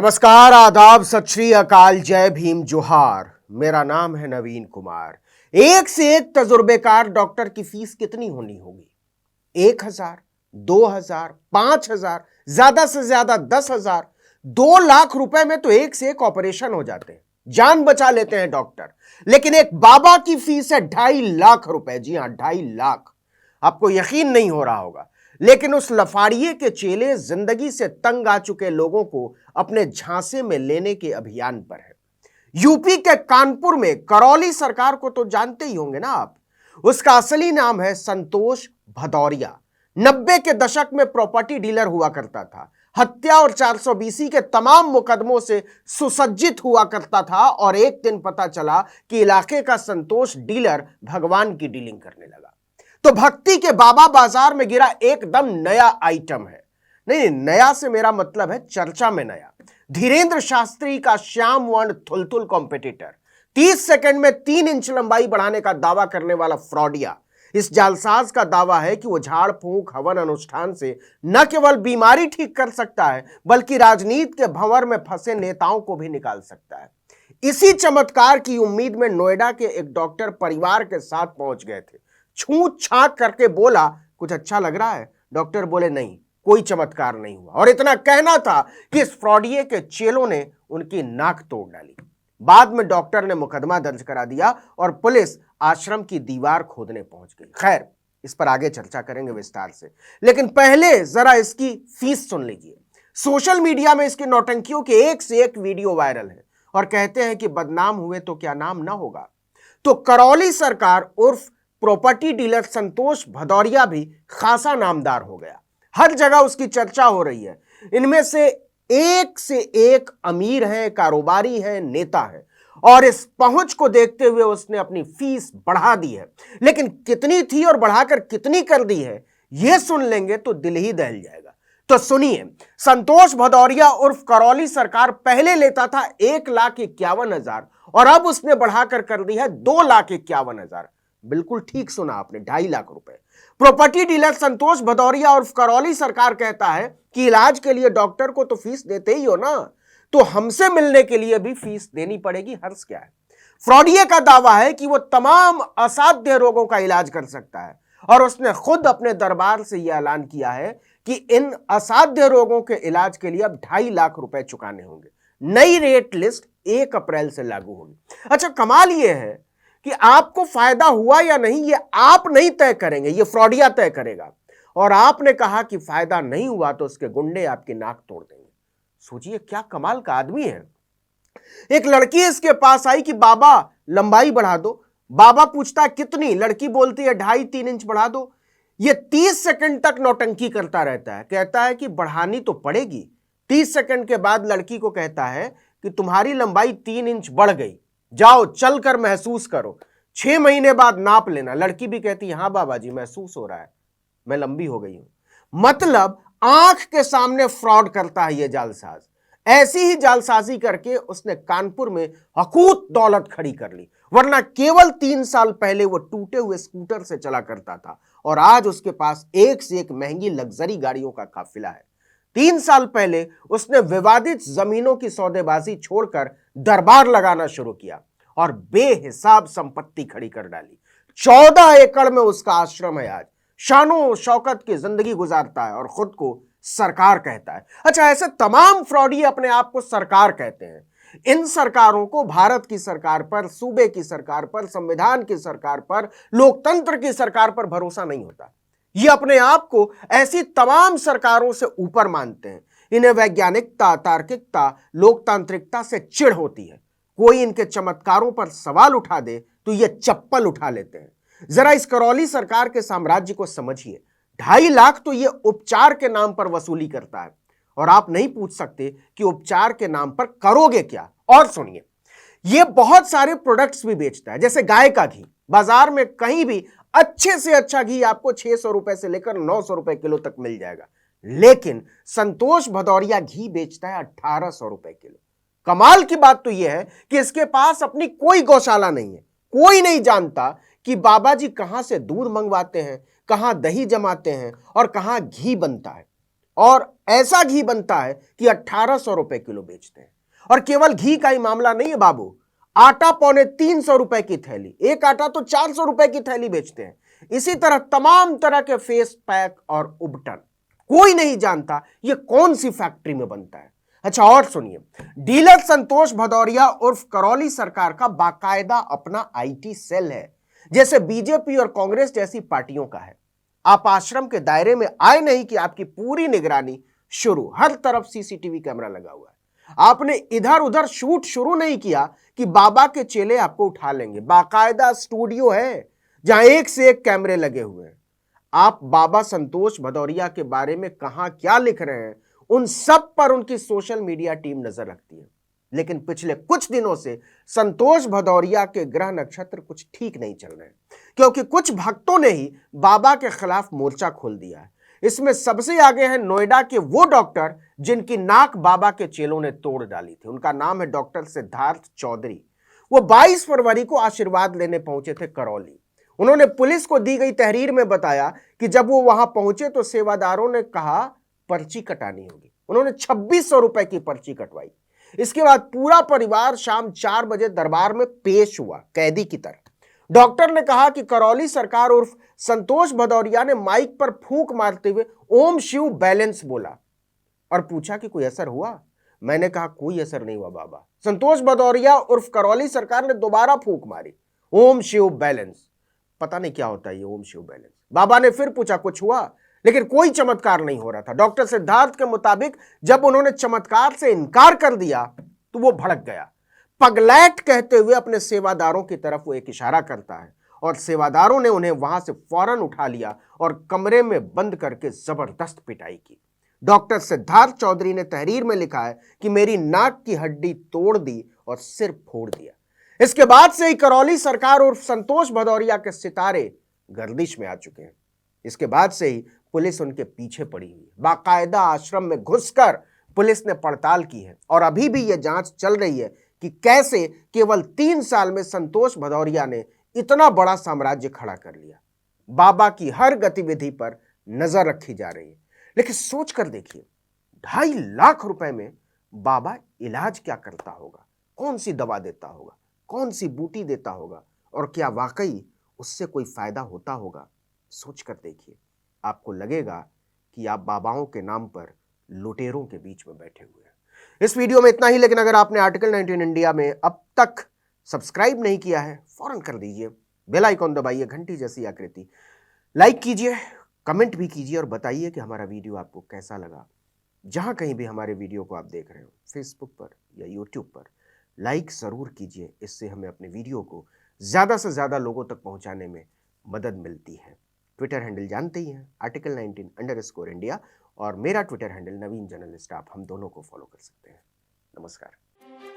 नमस्कार, आदाब, सत श्री अकाल, जय भीम, जोहार। मेरा नाम है नवीन कुमार। एक से एक तजुर्बेकार डॉक्टर की फीस कितनी होनी होगी? 1,000, 2,000, 5,000, ज्यादा से ज्यादा 10,000, 2 लाख रुपए में तो एक से एक ऑपरेशन हो जाते हैं, जान बचा लेते हैं डॉक्टर। लेकिन एक बाबा की फीस है 2.5 लाख रुपए। जी हां, 2.5 लाख। आपको यकीन नहीं हो रहा होगा, लेकिन उस लफाड़िए के चेले जिंदगी से तंग आ चुके लोगों को अपने झांसे में लेने के अभियान पर है। यूपी के कानपुर में करौली सरकार को तो जानते ही होंगे ना आप। उसका असली नाम है संतोष भदौरिया। 90 के दशक में प्रॉपर्टी डीलर हुआ करता था। हत्या और 420 के तमाम मुकदमों से सुसज्जित हुआ करता था। और एक दिन पता चला कि इलाके का संतोष डीलर भगवान की डीलिंग करने लगा। तो भक्ति के बाबा बाजार में गिरा एकदम नया आइटम है। नहीं, नया से मेरा मतलब है चर्चा में नया। धीरेन्द्र शास्त्री का श्याम वर्ण थुलथुल कॉम्पिटिटर, 30 सेकंड में 3 इंच लंबाई बढ़ाने का दावा करने वाला फ्रॉडिया। इस जालसाज का दावा है कि वो झाड़ फूंक हवन अनुष्ठान से न केवल बीमारी ठीक कर सकता है, बल्कि राजनीति के भंवर में फंसे नेताओं को भी निकाल सकता है। इसी चमत्कार की उम्मीद में नोएडा के एक डॉक्टर परिवार के साथ पहुंच गए थे। छूट छाक करके बोला, कुछ अच्छा लग रहा है? डॉक्टर बोले, नहीं, कोई चमत्कार नहीं हुआ। और इतना कहना था कि इस फ्रॉडिये के चेलों ने उनकी नाक तोड़ डाली। बाद में डॉक्टर ने मुकदमा दर्ज करा दिया और पुलिस आश्रम की दीवार खोदने पहुंच गई। खैर, इस पर आगे चर्चा करेंगे विस्तार से, लेकिन पहले जरा इसकी फीस सुन लीजिए। सोशल मीडिया में इसके नौटंकियों के एक से एक वीडियो वायरल है और कहते हैं कि बदनाम हुए तो क्या नाम ना होगा। तो करौली सरकार उर्फ प्रॉपर्टी डीलर संतोष भदौरिया भी खासा नामदार हो गया। हर जगह उसकी चर्चा हो रही है। इनमें से एक अमीर है, कारोबारी है, नेता है। और इस पहुंच को देखते हुए उसने अपनी फीस बढ़ा दी है। लेकिन कितनी थी और बढ़ाकर कितनी कर दी है, यह सुन लेंगे तो दिल ही दहल जाएगा। तो सुनिए, संतोष भदौरिया उर्फ करौली सरकार पहले लेता था 1,51,000 और अब उसने बढ़ाकर कर दी है 2,51,000। बिल्कुल ठीक सुना आपने, 2.5 लाख रुपए। प्रॉपर्टी डीलर संतोष भदौरिया उर्फ करौली सरकार कहता है कि इलाज के लिए डॉक्टर को तो फीस देते ही हो ना, तो हमसे मिलने के लिए भी फीस देनी पड़ेगी। हर्ष क्या है? फ्रॉडिये का दावा है कि वो तमाम असाध्य रोगों का इलाज कर सकता है और उसने खुद अपने दरबार से यह ऐलान किया है कि इन असाध्य रोगों के इलाज के लिए अब 2.5 लाख रुपए चुकाने होंगे। नई रेट लिस्ट 1 अप्रैल से लागू होगी। अच्छा, कमाल यह है कि आपको फायदा हुआ या नहीं ये आप नहीं तय करेंगे, ये फ्रॉडिया तय करेगा। और आपने कहा कि फायदा नहीं हुआ तो उसके गुंडे आपकी नाक तोड़ देंगे। सोचिए क्या कमाल का आदमी है। एक लड़की इसके पास आई कि बाबा लंबाई बढ़ा दो। बाबा पूछता है कितनी? लड़की बोलती है 2.5-3 इंच बढ़ा दो। ये 30 सेकंड तक नौटंकी करता रहता है। कहता है कि बढ़ानी तो पड़ेगी। 30 सेकंड के बाद लड़की को कहता है कि तुम्हारी लंबाई 3 इंच बढ़ गई, जाओ चलकर महसूस करो, 6 महीने बाद नाप लेना। लड़की भी कहती है, हाँ बाबा जी, महसूस हो रहा है, मैं लंबी हो गई हूं। मतलब आंख के सामने फ्रॉड करता है यह जालसाज। ऐसी ही जालसाजी करके उसने कानपुर में हकूत दौलत खड़ी कर ली, वरना केवल 3 साल पहले वो टूटे हुए स्कूटर से चला करता था और आज उसके पास एक से एक महंगी लग्जरी गाड़ियों का काफिला है। 3 साल पहले उसने विवादित जमीनों की सौदेबाजी छोड़कर दरबार लगाना शुरू किया और बेहिसाब संपत्ति खड़ी कर डाली। 14 एकड़ में उसका आश्रम है। आज शानो शौकत की जिंदगी गुजारता है और खुद को सरकार कहता है। अच्छा, ऐसे तमाम फ्रॉडी अपने आप को सरकार कहते हैं। इन सरकारों को भारत की सरकार पर, सूबे की सरकार पर, संविधान की सरकार पर, लोकतंत्र की सरकार पर भरोसा नहीं होता। ये अपने आप को ऐसी तमाम सरकारों से ऊपर मानते हैं। इन्हें वैज्ञानिकता, तार्किकता, लोकतांत्रिकता से चिढ़ होती है। कोई इनके चमत्कारों पर सवाल उठा दे तो ये चप्पल उठा लेते हैं। जरा इस करौली सरकार के साम्राज्य को समझिए। 2.5 लाख तो ये उपचार के नाम पर वसूली करता है और आप नहीं पूछ सकते कि उपचार के नाम पर करोगे क्या। और सुनिए, ये बहुत सारे प्रोडक्ट्स भी बेचता है, जैसे गाय का घी। बाजार में कहीं भी अच्छे से अच्छा घी आपको 600 रुपए से लेकर 900 रुपए किलो तक मिल जाएगा, लेकिन संतोष भदौरिया घी बेचता है 1800 रुपए किलो। कमाल की बात तो यह है कि इसके पास अपनी कोई गौशाला नहीं है। कोई नहीं जानता कि बाबा जी कहां से दूध मंगवाते हैं, कहां दही जमाते हैं और कहां घी बनता है। और ऐसा घी बनता है कि 1800 रुपए किलो बेचते हैं। और केवल घी का ही मामला नहीं है बाबू, आटा 250 रुपए की थैली, एक आटा तो 400 रुपए की थैली बेचते हैं। इसी तरह तमाम तरह के फेस पैक और उबटन, कोई नहीं जानता ये कौन सी फैक्ट्री में बनता है। अच्छा और सुनिए, डीलर संतोष भदौरिया उर्फ करौली सरकार का बाकायदा अपना आईटी सेल है, जैसे बीजेपी और कांग्रेस जैसी पार्टियों का है। आप आश्रम के दायरे में आए नहीं कि आपकी पूरी निगरानी शुरू, हर तरफ सीसीटीवी कैमरा लगा हुआ है। आपने इधर उधर शूट शुरू नहीं किया कि बाबा के चेले आपको उठा लेंगे। बाकायदा स्टूडियो है जहां एक से एक कैमरे लगे हुए हैं। आप बाबा संतोष भदौरिया के बारे में कहां क्या लिख रहे हैं, उन सब पर उनकी सोशल मीडिया टीम नजर रखती है। लेकिन पिछले कुछ दिनों से संतोष भदौरिया के ग्रह नक्षत्र कुछ ठीक नहीं चल रहे हैं, क्योंकि कुछ भक्तों ने ही बाबा के खिलाफ मोर्चा खोल दिया है। इसमें सबसे आगे हैं नोएडा के वो डॉक्टर जिनकी नाक बाबा के चेलों ने तोड़ डाली थी। उनका नाम है डॉक्टर सिद्धार्थ चौधरी। वो 22 फरवरी को आशीर्वाद लेने पहुंचे थे करौली। उन्होंने पुलिस को दी गई तहरीर में बताया कि जब वो वहां पहुंचे तो सेवादारों ने कहा पर्ची कटानी होगी। उन्होंने 2600 रुपए की पर्ची कटवाई। इसके बाद पूरा परिवार शाम 4 बजे दरबार में पेश हुआ कैदी की तरह। डॉक्टर ने कहा कि करौली सरकार उर्फ संतोष भदौरिया ने माइक पर फूंक मारते हुए ओम शिव बैलेंस बोला और पूछा कि कोई असर हुआ। मैंने कहा कोई असर नहीं हुआ बाबा। संतोष भदौरिया उर्फ करौली सरकार ने दोबारा फूंक मारी, ओम शिव बैलेंस। पता नहीं क्या होता है ये ओम शिव बैलेंस। बाबा ने फिर पूछा कुछ हुआ, लेकिन कोई चमत्कार नहीं हो रहा था। डॉक्टर सिद्धार्थ के मुताबिक जब उन्होंने चमत्कार से इनकार कर दिया तो वो भड़क गया। पगलैट कहते हुए अपने सेवादारों की तरफ वो एक इशारा करता है और सेवादारों ने उन्हें वहां से फौरन उठा लिया और कमरे में बंद करके जबरदस्त पिटाई की। डॉक्टर सिद्धार्थ चौधरी ने तहरीर में लिखा है कि मेरी नाक की हड्डी तोड़ दी और सिर फोड़ दिया। इसके बाद से ही करौली सरकार उर्फ संतोष भदौरिया के सितारे गर्दिश में आ चुके हैं। इसके बाद से ही पुलिस उनके पीछे पड़ी हुई है। बाकायदा आश्रम में घुसकर पुलिस ने पड़ताल की है और अभी भी यह जांच चल रही है कि कैसे केवल 3 साल में संतोष भदौरिया ने इतना बड़ा साम्राज्य खड़ा कर लिया। बाबा की हर गतिविधि पर नजर रखी जा रही है। लेकिन सोच कर देखिए, 2.5 लाख रुपए में बाबा इलाज क्या करता होगा, कौन सी दवा देता होगा, कौन सी बूटी देता होगा, और क्या वाकई उससे कोई फायदा होता होगा। सोच कर देखिए, आपको लगेगा कि आप बाबाओं के नाम पर लुटेरों के बीच में बैठे हुए हैं। इस वीडियो में इतना ही, लेकिन अगर आपने आर्टिकल 19 इंडिया में अब तक सब्सक्राइब नहीं किया है, फौरन कर दीजिए। बेल आइकॉन दबाइए, घंटी जैसी आकृति, लाइक कीजिए, कमेंट भी कीजिए और बताइए कि हमारा वीडियो आपको कैसा लगा। जहां कहीं भी हमारे वीडियो को आप देख रहे हो, फेसबुक पर या यूट्यूब पर, लाइक ज़रूर कीजिए। इससे हमें अपने वीडियो को ज़्यादा से ज़्यादा लोगों तक पहुंचाने में मदद मिलती है। ट्विटर हैंडल जानते ही हैं, आर्टिकल 19 _इंडिया, और मेरा ट्विटर हैंडल नवीन जर्नलिस्ट। आप हम दोनों को फॉलो कर सकते हैं। नमस्कार।